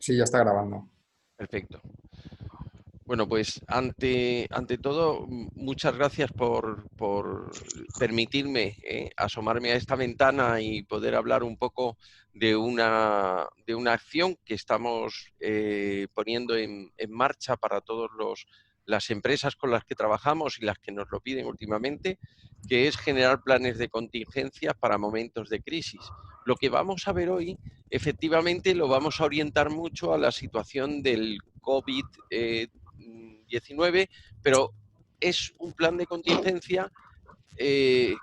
Sí, ya está grabando. Perfecto. Bueno, pues ante todo, muchas gracias por permitirme asomarme a esta ventana y poder hablar un poco de una acción que estamos poniendo en marcha para todas las empresas con las que trabajamos y las que nos lo piden últimamente, que es generar planes de contingencia para momentos de crisis. Lo que vamos a ver hoy, efectivamente, lo vamos a orientar mucho a la situación del COVID-19, pero es un plan de contingencia que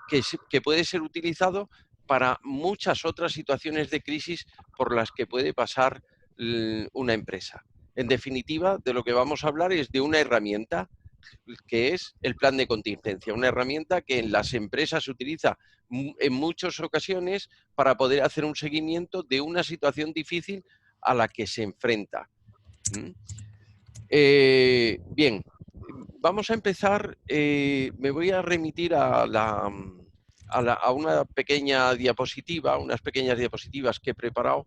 puede ser utilizado para muchas otras situaciones de crisis por las que puede pasar una empresa. En definitiva, de lo que vamos a hablar es de una herramienta que es el plan de contingencia, una herramienta que en las empresas se utiliza en muchas ocasiones para poder hacer un seguimiento de una situación difícil a la que se enfrenta. Bien, vamos a empezar. Me voy a remitir a una pequeña diapositiva, unas pequeñas diapositivas que he preparado.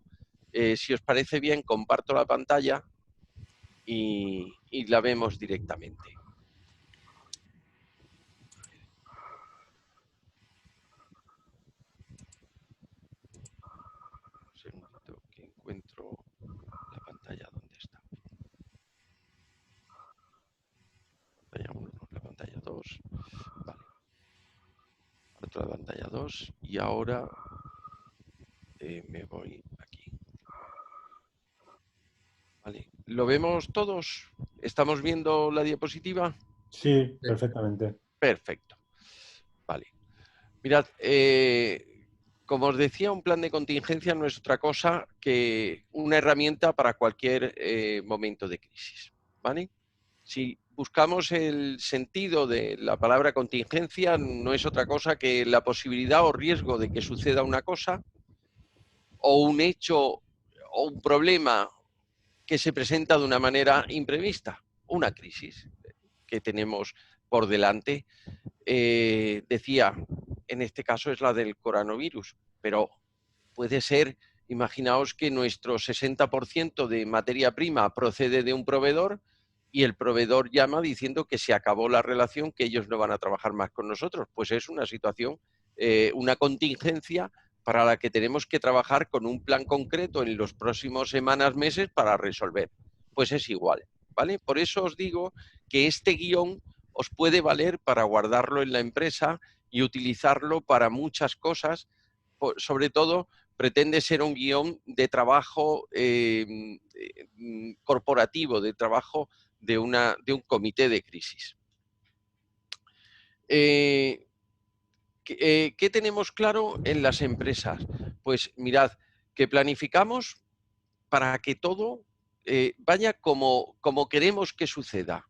Si os parece bien, comparto la pantalla y la vemos directamente. Un segundito que encuentro la pantalla. ¿Dónde está? Pantalla 1, la pantalla 2. Vale. Parto la pantalla 2 y ahora me voy aquí. Vale. ¿Lo vemos todos? ¿Estamos viendo la diapositiva? Sí, perfectamente. Perfecto. Vale. Mirad, como os decía, un plan de contingencia no es otra cosa que una herramienta para cualquier momento de crisis. ¿Vale? Si buscamos el sentido de la palabra contingencia, no es otra cosa que la posibilidad o riesgo de que suceda una cosa o un hecho o un problema que se presenta de una manera imprevista, una crisis que tenemos por delante. Decía, en este caso es la del coronavirus, pero puede ser, imaginaos que nuestro 60% de materia prima procede de un proveedor y el proveedor llama diciendo que se acabó la relación, que ellos no van a trabajar más con nosotros. Pues es una situación, una contingencia para la que tenemos que trabajar con un plan concreto en los próximos semanas, meses para resolver. Pues es igual, ¿vale? Por eso os digo que este guión os puede valer para guardarlo en la empresa y utilizarlo para muchas cosas. Sobre todo, pretende ser un guión de trabajo corporativo, de trabajo de un comité de crisis. ¿Qué tenemos claro en las empresas? Pues mirad, que planificamos para que todo vaya como queremos que suceda,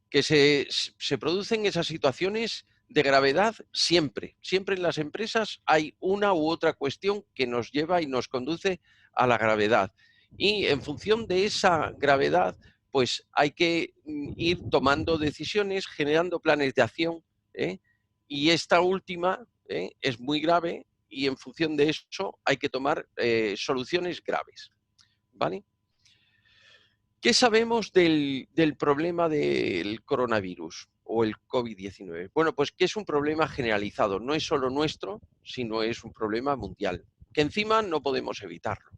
que se producen esas situaciones de gravedad siempre. Siempre en las empresas hay una u otra cuestión que nos lleva y nos conduce a la gravedad. Y en función de esa gravedad, pues hay que ir tomando decisiones, generando planes de acción. Y esta última es muy grave y en función de eso hay que tomar soluciones graves. ¿Vale? ¿Qué sabemos del problema del coronavirus o el COVID-19? Bueno, pues que es un problema generalizado, no es solo nuestro, sino es un problema mundial, que encima no podemos evitarlo.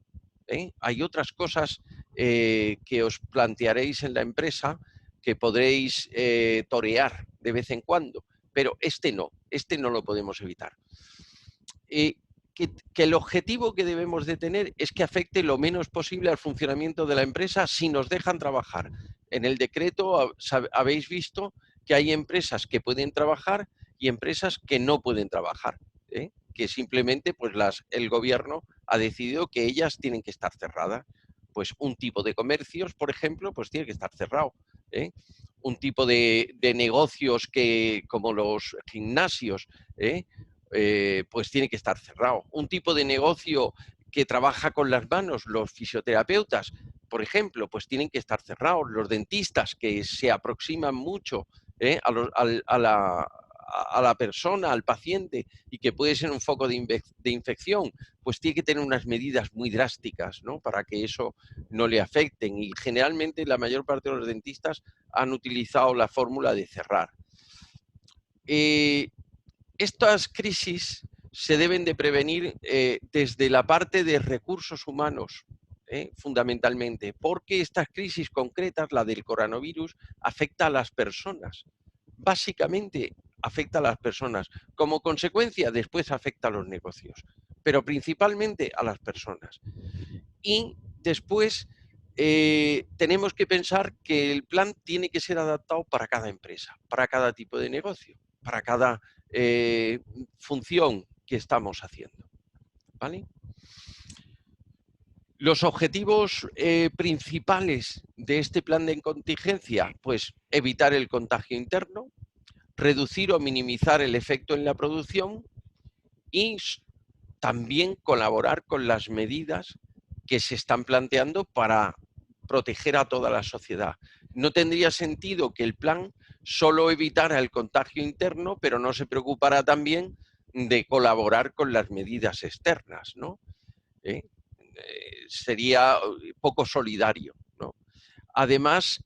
Hay otras cosas que os plantearéis en la empresa que podréis torear de vez en cuando, pero este no lo podemos evitar. Que el objetivo que debemos de tener es que afecte lo menos posible al funcionamiento de la empresa si nos dejan trabajar. En el decreto habéis visto que hay empresas que pueden trabajar y empresas que no pueden trabajar, que simplemente pues el gobierno ha decidido que ellas tienen que estar cerradas. Pues un tipo de comercios, por ejemplo, pues tiene que estar cerrado. Un tipo de negocios como los gimnasios, pues tiene que estar cerrado. Un tipo de negocio que trabaja con las manos, los fisioterapeutas, por ejemplo, pues tienen que estar cerrados. Los dentistas que se aproximan mucho a la persona, al paciente, y que puede ser un foco de infección, pues tiene que tener unas medidas muy drásticas, ¿no? Para que eso no le afecten. Y generalmente la mayor parte de los dentistas han utilizado la fórmula de cerrar. Estas crisis se deben de prevenir desde la parte de recursos humanos, fundamentalmente, porque estas crisis concretas, la del coronavirus, afecta a las personas. Básicamente afecta a las personas. Como consecuencia, después afecta a los negocios, pero principalmente a las personas. Y después tenemos que pensar que el plan tiene que ser adaptado para cada empresa, para cada tipo de negocio, para cada función que estamos haciendo. ¿Vale? Los objetivos principales de este plan de contingencia, pues evitar el contagio interno, reducir o minimizar el efecto en la producción y también colaborar con las medidas que se están planteando para proteger a toda la sociedad. No tendría sentido que el plan solo evitara el contagio interno, pero no se preocupara también de colaborar con las medidas externas, ¿no? Sería poco solidario, ¿no? Además,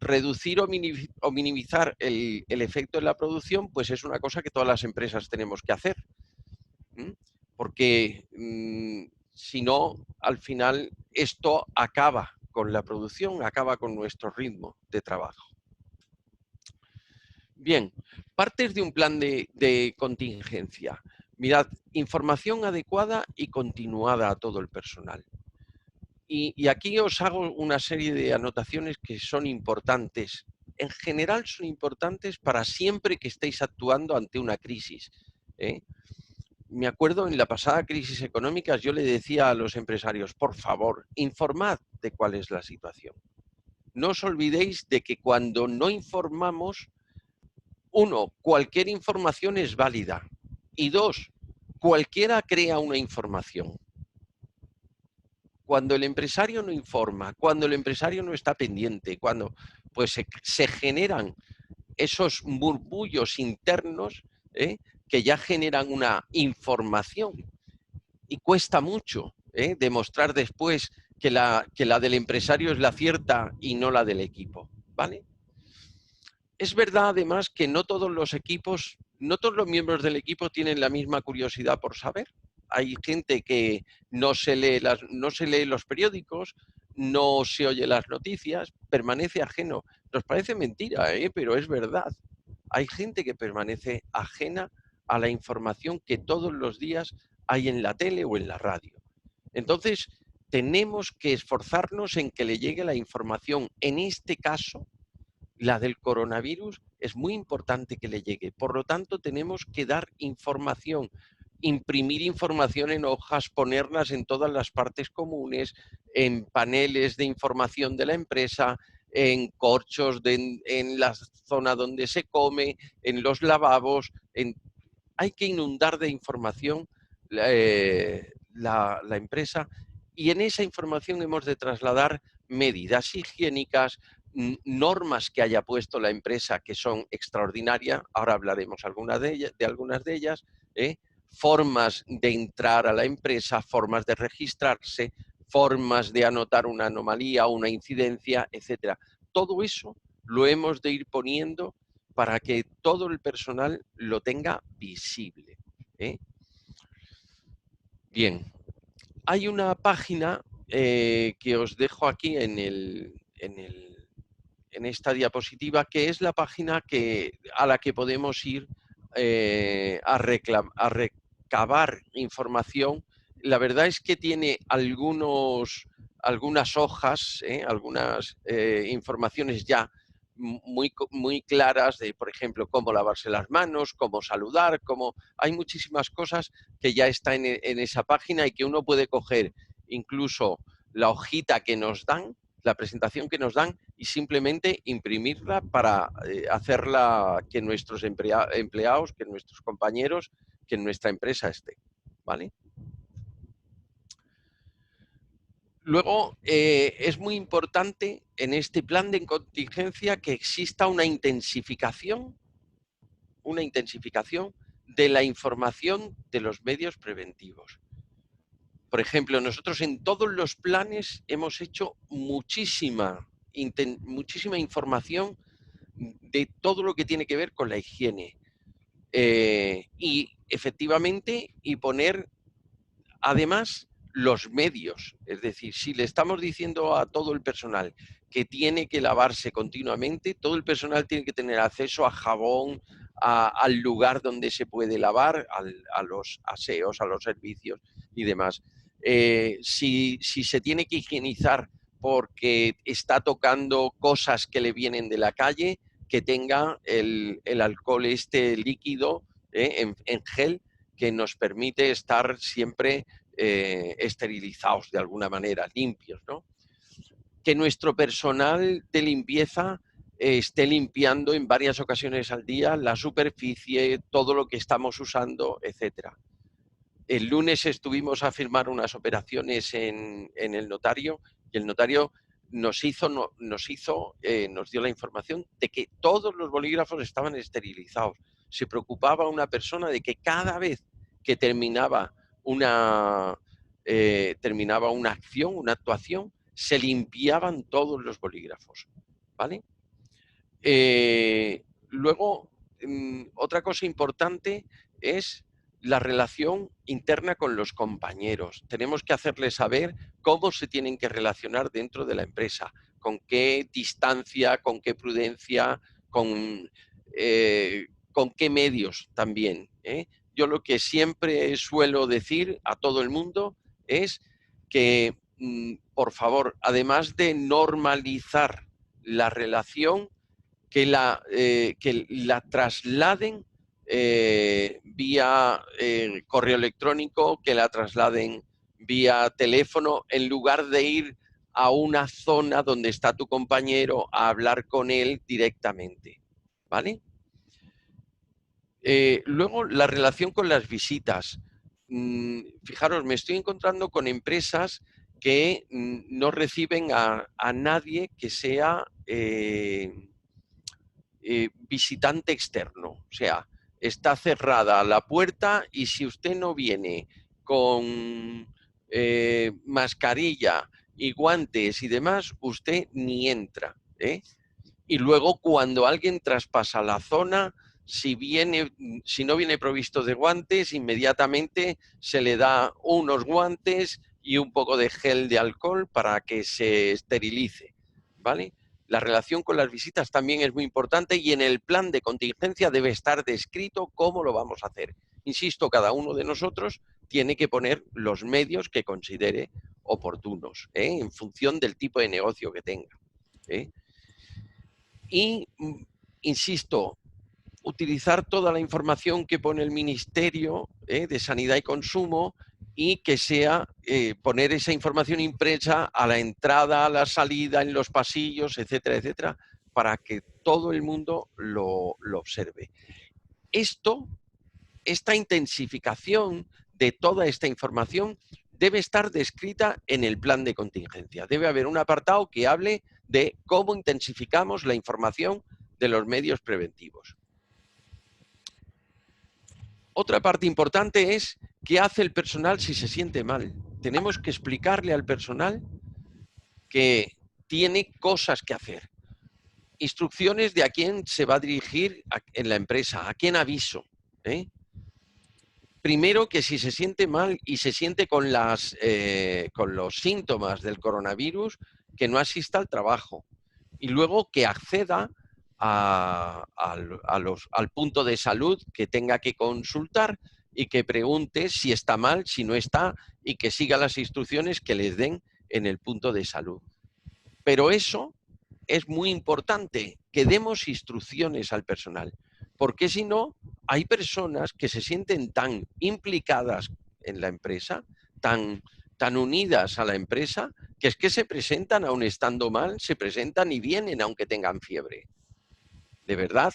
reducir o minimizar el efecto en la producción, pues es una cosa que todas las empresas tenemos que hacer. Porque si no, al final esto acaba con la producción, acaba con nuestro ritmo de trabajo. Bien, partes de un plan de contingencia. Mirad, información adecuada y continuada a todo el personal. Y aquí os hago una serie de anotaciones que son importantes. En general son importantes para siempre que estéis actuando ante una crisis. Me acuerdo en la pasada crisis económica, yo le decía a los empresarios, por favor, informad de cuál es la situación. No os olvidéis de que cuando no informamos, uno, cualquier información es válida. Y dos, cualquiera crea una información. Cuando el empresario no informa, cuando el empresario no está pendiente, cuando pues se generan esos murmullos internos que ya generan una información y cuesta mucho demostrar después que la del empresario es la cierta y no la del equipo, ¿vale? Es verdad además que no todos los equipos, no todos los miembros del equipo tienen la misma curiosidad por saber. Hay gente que no se lee los periódicos, no se oye las noticias, permanece ajeno. Nos parece mentira, pero es verdad. Hay gente que permanece ajena a la información que todos los días hay en la tele o en la radio. Entonces, tenemos que esforzarnos en que le llegue la información. En este caso, la del coronavirus, es muy importante que le llegue. Por lo tanto, tenemos que dar información, imprimir información en hojas, ponerlas en todas las partes comunes, en paneles de información de la empresa, en corchos en la zona donde se come, en los lavabos. Hay que inundar de información la empresa y en esa información hemos de trasladar medidas higiénicas, normas que haya puesto la empresa que son extraordinarias, ahora hablaremos de algunas de ellas, formas de entrar a la empresa, formas de registrarse, formas de anotar una anomalía o una incidencia, etcétera. Todo eso lo hemos de ir poniendo para que todo el personal lo tenga visible. Bien, hay una página que os dejo aquí en esta diapositiva, que es la página a la que podemos ir a recabar información. La verdad es que tiene algunas hojas, algunas informaciones ya muy claras de, por ejemplo, cómo lavarse las manos, cómo saludar, hay muchísimas cosas que ya están en esa página y que uno puede coger incluso la hojita que nos dan, la presentación que nos dan y simplemente imprimirla para hacerla que nuestros empleados, que nuestros compañeros, que nuestra empresa esté, ¿vale? Luego, es muy importante en este plan de contingencia que exista una intensificación una intensificación de la información de los medios preventivos. Por ejemplo, nosotros en todos los planes hemos hecho muchísima información de todo lo que tiene que ver con la higiene. Y efectivamente, y poner además los medios. Es decir, si le estamos diciendo a todo el personal que tiene que lavarse continuamente, todo el personal tiene que tener acceso a jabón, al lugar donde se puede lavar, a los aseos, a los servicios y demás. Si se tiene que higienizar porque está tocando cosas que le vienen de la calle, que tenga el alcohol líquido en gel, que nos permite estar siempre esterilizados de alguna manera, limpios, ¿no? Que nuestro personal de limpieza esté limpiando en varias ocasiones al día la superficie, todo lo que estamos usando, etcétera. El lunes estuvimos a firmar unas operaciones en el notario y el notario nos dio la información de que todos los bolígrafos estaban esterilizados. Se preocupaba una persona de que cada vez que terminaba una acción, una actuación, se limpiaban todos los bolígrafos, ¿vale? Luego, otra cosa importante es la relación interna con los compañeros. Tenemos que hacerles saber cómo se tienen que relacionar dentro de la empresa, con qué distancia, con qué prudencia, con qué medios también. Yo lo que siempre suelo decir a todo el mundo es que, por favor, además de normalizar la relación, que la trasladen vía correo electrónico, que la trasladen vía teléfono, en lugar de ir a una zona donde está tu compañero a hablar con él directamente, ¿vale? Luego, la relación con las visitas. Fijaros, me estoy encontrando con empresas que no reciben a nadie que sea visitante externo. O sea, está cerrada la puerta y si usted no viene con mascarilla y guantes y demás, usted ni entra. Y luego, cuando alguien traspasa la zona, si no viene provisto de guantes, inmediatamente se le da unos guantes y un poco de gel de alcohol para que se esterilice, ¿vale? La relación con las visitas también es muy importante y en el plan de contingencia debe estar descrito cómo lo vamos a hacer. Insisto, cada uno de nosotros tiene que poner los medios que considere oportunos, en función del tipo de negocio que tenga. Y, insisto, utilizar toda la información que pone el Ministerio de Sanidad y Consumo y que sea poner esa información impresa a la entrada, a la salida, en los pasillos, etcétera, etcétera, para que todo el mundo lo observe. Esta intensificación de toda esta información debe estar descrita en el plan de contingencia. Debe haber un apartado que hable de cómo intensificamos la información de los medios preventivos. Otra parte importante es qué hace el personal si se siente mal. Tenemos que explicarle al personal que tiene cosas que hacer. Instrucciones de a quién se va a dirigir en la empresa, a quién aviso. Primero, que si se siente mal y se siente con los síntomas del coronavirus, que no asista al trabajo. Y luego que acceda al punto de salud que tenga que consultar y que pregunte si está mal, si no está, y que siga las instrucciones que les den en el punto de salud. Pero eso es muy importante, que demos instrucciones al personal, porque si no, hay personas que se sienten tan implicadas en la empresa, tan unidas a la empresa, que es que se presentan aun estando mal, se presentan y vienen aunque tengan fiebre. De verdad,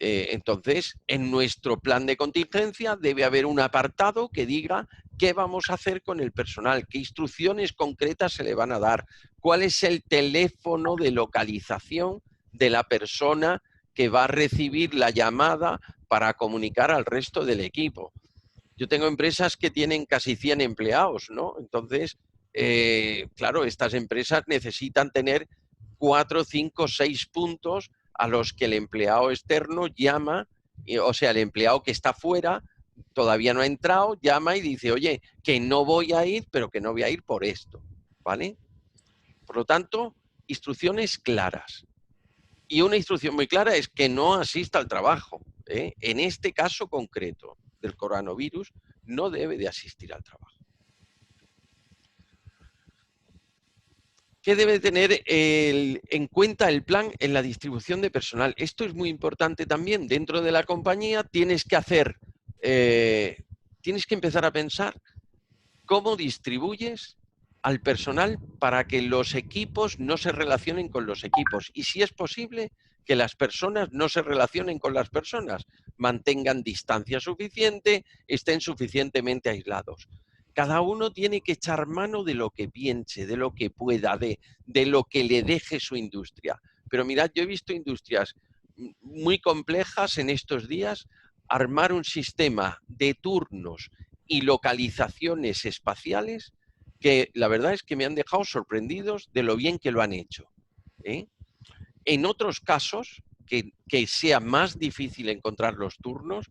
entonces, en nuestro plan de contingencia debe haber un apartado que diga qué vamos a hacer con el personal, qué instrucciones concretas se le van a dar, cuál es el teléfono de localización de la persona que va a recibir la llamada para comunicar al resto del equipo. Yo tengo empresas que tienen casi 100 empleados, ¿no? Entonces, claro, estas empresas necesitan tener 4, 5, 6 puntos a los que el empleado externo llama, o sea, el empleado que está fuera todavía no ha entrado, llama y dice, oye, que no voy a ir, pero que no voy a ir por esto, ¿vale? Por lo tanto, instrucciones claras. Y una instrucción muy clara es que no asista al trabajo. En este caso concreto del coronavirus, no debe de asistir al trabajo. ¿Qué debe tener en cuenta el plan en la distribución de personal? Esto es muy importante también. Dentro de la compañía tienes que empezar a pensar cómo distribuyes al personal para que los equipos no se relacionen con los equipos. Y si es posible, que las personas no se relacionen con las personas, mantengan distancia suficiente, estén suficientemente aislados. Cada uno tiene que echar mano de lo que piense, de lo que pueda, de lo que le deje su industria. Pero mirad, yo he visto industrias muy complejas en estos días armar un sistema de turnos y localizaciones espaciales que la verdad es que me han dejado sorprendidos de lo bien que lo han hecho. En otros casos, que sea más difícil encontrar los turnos,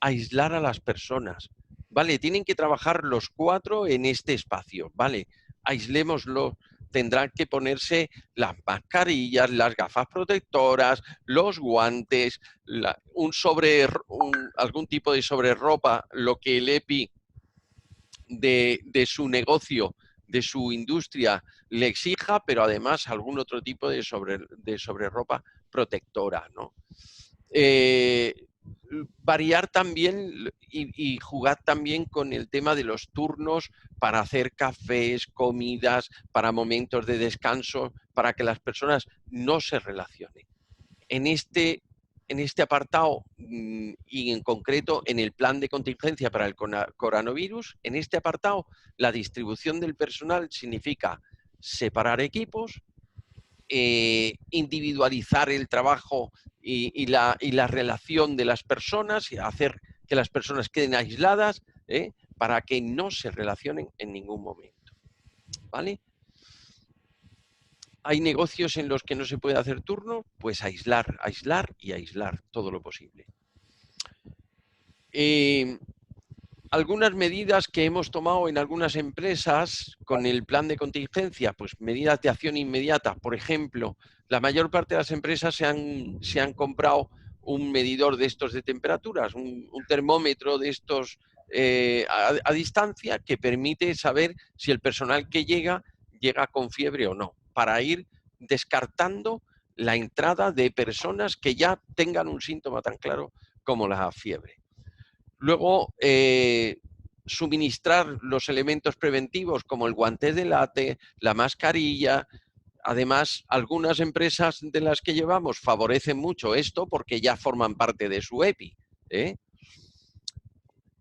aislar a las personas. Vale, tienen que trabajar los 4 en este espacio. Vale, aislémoslo. Tendrán que ponerse las mascarillas, las gafas protectoras, los guantes, algún tipo de sobreropa, lo que el EPI de su negocio, de su industria, le exija, pero además algún otro tipo de sobreropa protectora, ¿no? Variar también y jugar también con el tema de los turnos para hacer cafés, comidas, para momentos de descanso, para que las personas no se relacionen. En este apartado y en concreto en el plan de contingencia para el coronavirus, en este apartado la distribución del personal significa separar equipos, individualizar el trabajo y la relación de las personas y hacer que las personas queden aisladas para que no se relacionen en ningún momento. ¿Vale? Hay negocios en los que no se puede hacer turno, pues aislar, aislar y aislar todo lo posible. Algunas medidas que hemos tomado en algunas empresas con el plan de contingencia, pues medidas de acción inmediata. Por ejemplo, la mayor parte de las empresas se han comprado un medidor de estos de temperaturas, un termómetro de estos a distancia que permite saber si el personal que llega con fiebre o no, para ir descartando la entrada de personas que ya tengan un síntoma tan claro como la fiebre. Luego, suministrar los elementos preventivos como el guante de late, la mascarilla. Además, algunas empresas de las que llevamos favorecen mucho esto porque ya forman parte de su EPI.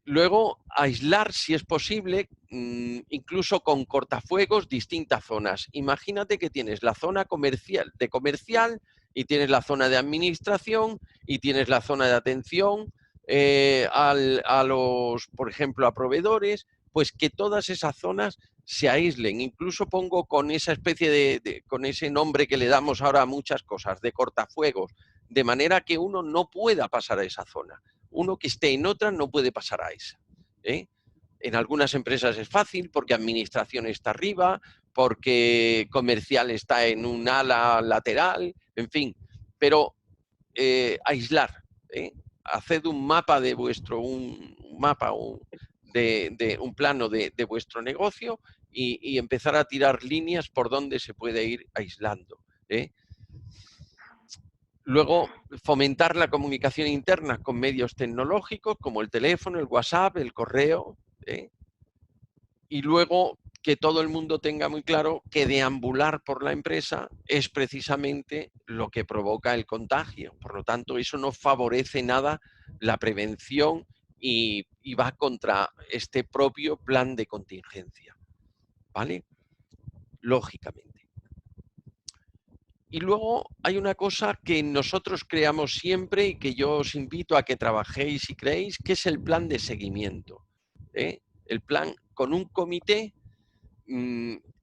Luego, aislar, si es posible, incluso con cortafuegos, distintas zonas. Imagínate que tienes la zona comercial y tienes la zona de administración y tienes la zona de atención a los, por ejemplo, a proveedores, pues que todas esas zonas se aíslen. Incluso pongo con esa especie con ese nombre que le damos ahora a muchas cosas, de cortafuegos, de manera que uno no pueda pasar a esa zona. Uno que esté en otra no puede pasar a esa. En algunas empresas es fácil porque administración está arriba, porque comercial está en un ala lateral, en fin. Pero aislar, haced un mapa de vuestro, un plano de vuestro negocio y empezar a tirar líneas por donde se puede ir aislando. Luego, fomentar la comunicación interna con medios tecnológicos como el teléfono, el WhatsApp, el correo. Y luego, que todo el mundo tenga muy claro que deambular por la empresa es precisamente lo que provoca el contagio. Por lo tanto, eso no favorece nada la prevención y va contra este propio plan de contingencia. ¿Vale? Lógicamente. Y luego hay una cosa que nosotros creamos siempre y que yo os invito a que trabajéis y creéis, que es el plan de seguimiento. El plan con un comité,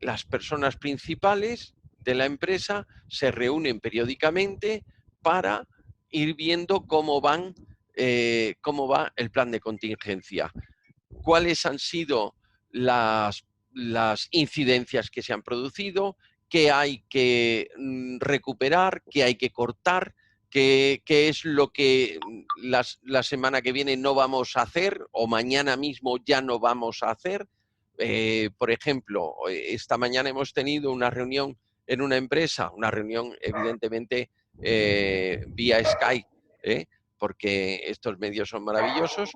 las personas principales de la empresa se reúnen periódicamente para ir viendo cómo va el plan de contingencia, cuáles han sido las incidencias que se han producido, qué hay que recuperar, qué hay que cortar, qué es lo que la semana que viene no vamos a hacer o mañana mismo ya no vamos a hacer. Por ejemplo, esta mañana hemos tenido una reunión en una empresa, una reunión evidentemente vía Skype, porque estos medios son maravillosos.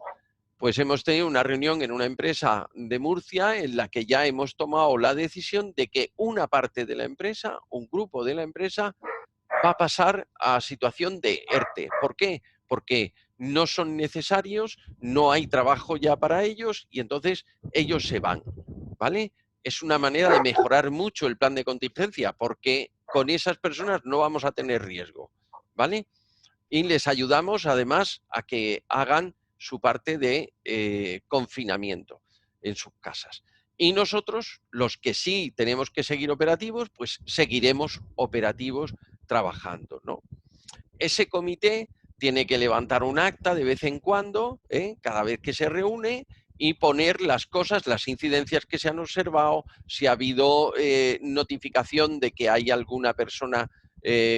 Pues hemos tenido una reunión en una empresa de Murcia en la que ya hemos tomado la decisión de que una parte de la empresa, un grupo de la empresa, va a pasar a situación de ERTE. ¿Por qué? Porque no son necesarios, no hay trabajo ya para ellos y entonces ellos se van, ¿vale? Es una manera de mejorar mucho el plan de contingencia porque con esas personas no vamos a tener riesgo, ¿vale? Y les ayudamos además a que hagan su parte de confinamiento en sus casas. Y nosotros, los que sí tenemos que seguir operativos, pues seguiremos operativos trabajando, ¿no? Ese comité tiene que levantar un acta de vez en cuando, cada vez que se reúne, y poner las cosas, las incidencias que se han observado, si ha habido notificación de que hay alguna persona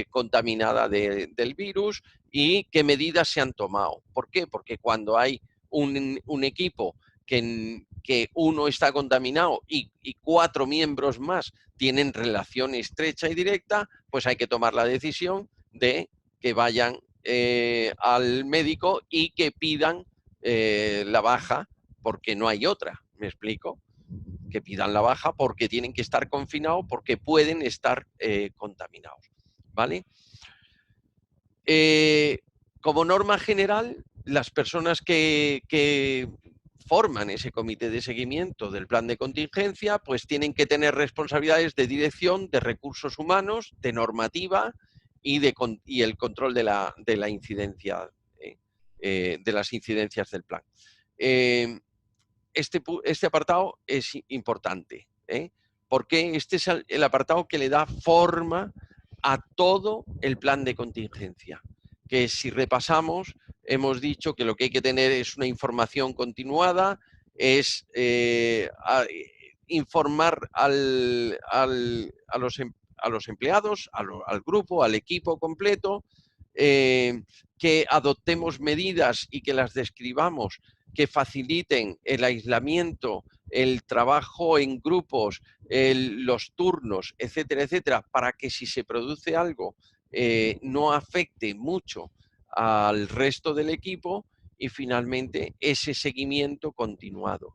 contaminada del virus y qué medidas se han tomado. ¿Por qué? Porque cuando hay un equipo que uno está contaminado y 4 miembros más tienen relación estrecha y directa, pues hay que tomar la decisión de que vayan al médico y que pidan la baja porque no hay otra, ¿me explico? Que pidan la baja porque tienen que estar confinados, porque pueden estar contaminados, ¿vale? Como norma general, las personas que forman ese comité de seguimiento del plan de contingencia, pues tienen que tener responsabilidades de dirección, de recursos humanos, de normativa y el control de la incidencia, de las incidencias del plan. Este apartado es importante, porque este es el apartado que le da forma a todo el plan de contingencia. Que si repasamos, hemos dicho que lo que hay que tener es una información continuada, es informar a los empleados, al grupo, al equipo completo, que adoptemos medidas y que las describamos que faciliten el aislamiento, el trabajo en grupos, los turnos, etcétera, etcétera, para que si se produce algo no afecte mucho al resto del equipo y finalmente ese seguimiento continuado.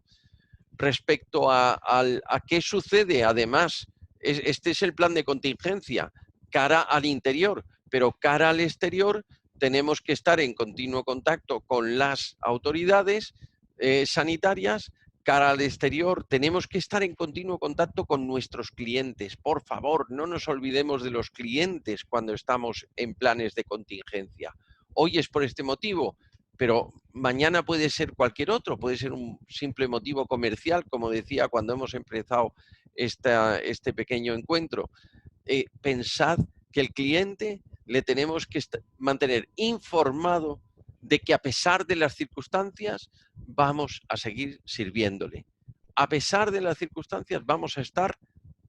Respecto a qué sucede, además, este es el plan de contingencia cara al interior, pero cara al exterior tenemos que estar en continuo contacto con las autoridades sanitarias. Cara al exterior tenemos que estar en continuo contacto con nuestros clientes. Por favor, no nos olvidemos de los clientes cuando estamos en planes de contingencia. Hoy es por este motivo, pero mañana puede ser cualquier otro, puede ser un simple motivo comercial, como decía cuando hemos empezado este pequeño encuentro. Pensad que el cliente le tenemos que mantener informado de que a pesar de las circunstancias vamos a seguir sirviéndole. A pesar de las circunstancias vamos a estar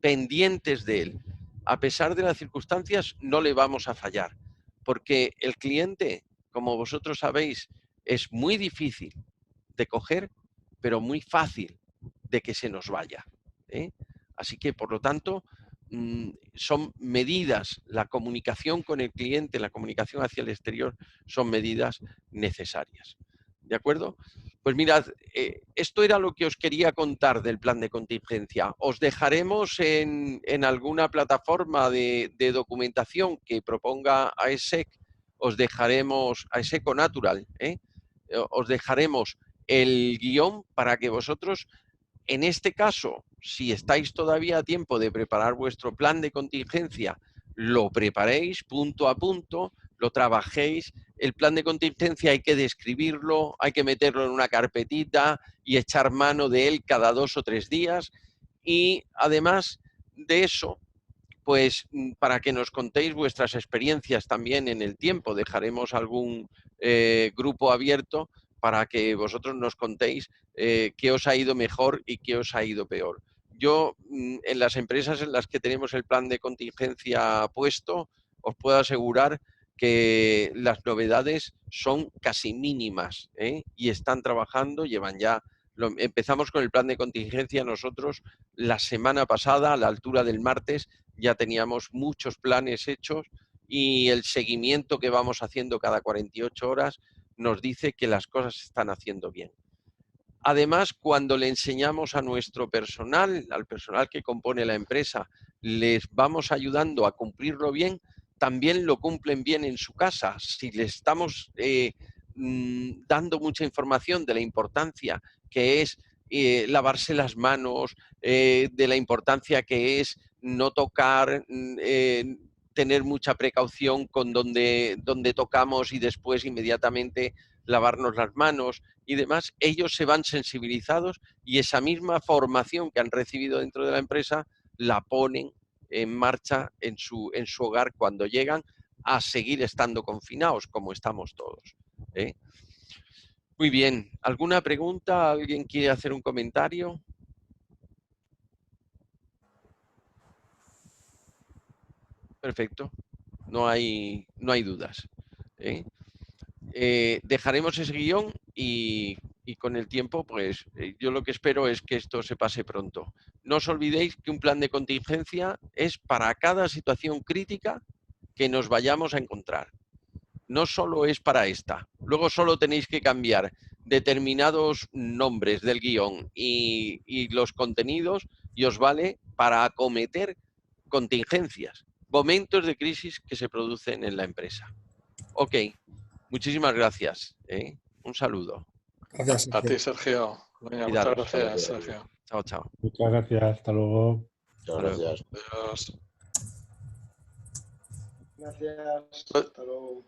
pendientes de él. A pesar de las circunstancias no le vamos a fallar, porque el cliente, como vosotros sabéis, es muy difícil de coger, pero muy fácil de que se nos vaya. Así que, por lo tanto, son medidas, la comunicación con el cliente, la comunicación hacia el exterior, son medidas necesarias. ¿De acuerdo? Pues mirad, esto era lo que os quería contar del plan de contingencia. Os dejaremos en alguna plataforma de documentación que proponga AESEC, os dejaremos, AESEC o Natural, os dejaremos el guión para que vosotros, en este caso, si estáis todavía a tiempo de preparar vuestro plan de contingencia, lo preparéis punto a punto, lo trabajéis. El plan de contingencia hay que describirlo, hay que meterlo en una carpetita y echar mano de él cada 2 o 3 días. Y además de eso, pues para que nos contéis vuestras experiencias también en el tiempo. Dejaremos algún grupo abierto para que vosotros nos contéis qué os ha ido mejor y qué os ha ido peor. Yo, en las empresas en las que tenemos el plan de contingencia puesto, os puedo asegurar que las novedades son casi mínimas, y están trabajando, llevan ya... Empezamos con el plan de contingencia nosotros la semana pasada, a la altura del martes, ya teníamos muchos planes hechos y el seguimiento que vamos haciendo cada 48 horas nos dice que las cosas se están haciendo bien. Además, cuando le enseñamos a nuestro personal, al personal que compone la empresa, les vamos ayudando a cumplirlo bien, también lo cumplen bien en su casa. Si les estamos dando mucha información de la importancia que es lavarse las manos, de la importancia que es no tocar, tener mucha precaución con donde tocamos y después inmediatamente lavarnos las manos y demás, ellos se van sensibilizados y esa misma formación que han recibido dentro de la empresa la ponen en marcha en su hogar cuando llegan a seguir estando confinados como estamos todos. Muy bien, ¿alguna pregunta? ¿Alguien quiere hacer un comentario? Perfecto, no hay dudas. Dejaremos ese guión y con el tiempo, pues yo lo que espero es que esto se pase pronto. No os olvidéis que un plan de contingencia es para cada situación crítica que nos vayamos a encontrar. No solo es para esta. Luego solo tenéis que cambiar determinados nombres del guión y los contenidos y os vale para acometer contingencias, momentos de crisis que se producen en la empresa. Ok, muchísimas gracias. Un saludo. Gracias, A ti, Sergio. Venga, muchas Cuidaros. gracias, Sergio. Chao, chao. Muchas gracias. Hasta luego. Muchas gracias. Adiós. Gracias. Hasta luego.